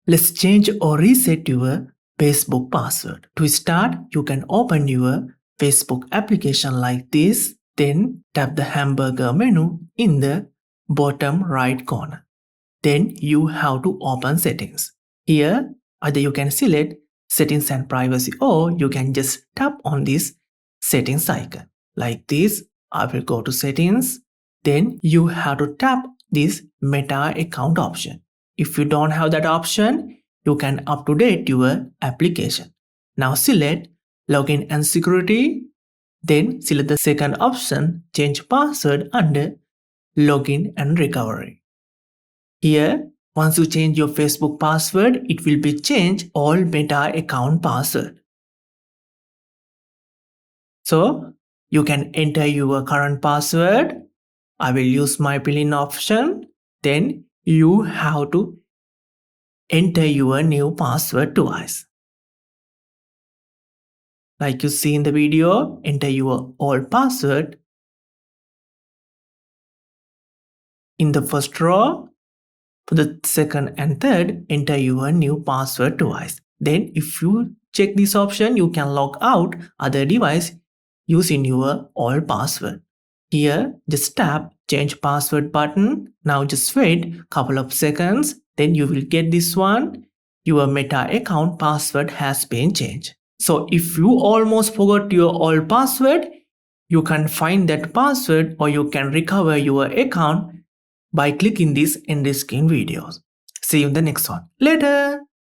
Let's change or reset your Facebook password. To start, you can open your Facebook application like this. Then tap the hamburger menu in the bottom right corner. Then you have to open settings. Here, either you can select settings and privacy, or you can just tap on this settings icon. Like this, I will go to settings. Then you have to tap this Meta account option. If you don't have that option, you can up-to-date your application. Now select login and security. Then select the second option, change password under login and recovery. Here, once you change your Facebook password, it will be changed all Meta account password. So you can enter your current password. I will use my fill-in option. Then you have to enter your new password twice. Like you see in the video, enter your old password. In the first row, for the second and third, enter your new password twice. Then if you check this option, you can log out other device using your old password. Here, just tap change password button. Now just wait couple of seconds. Then you will get this one. Your Meta account password has been changed. So if you almost forgot your old password, you can find that password or you can recover your account by clicking this end screen videos. See you in the next one. Later!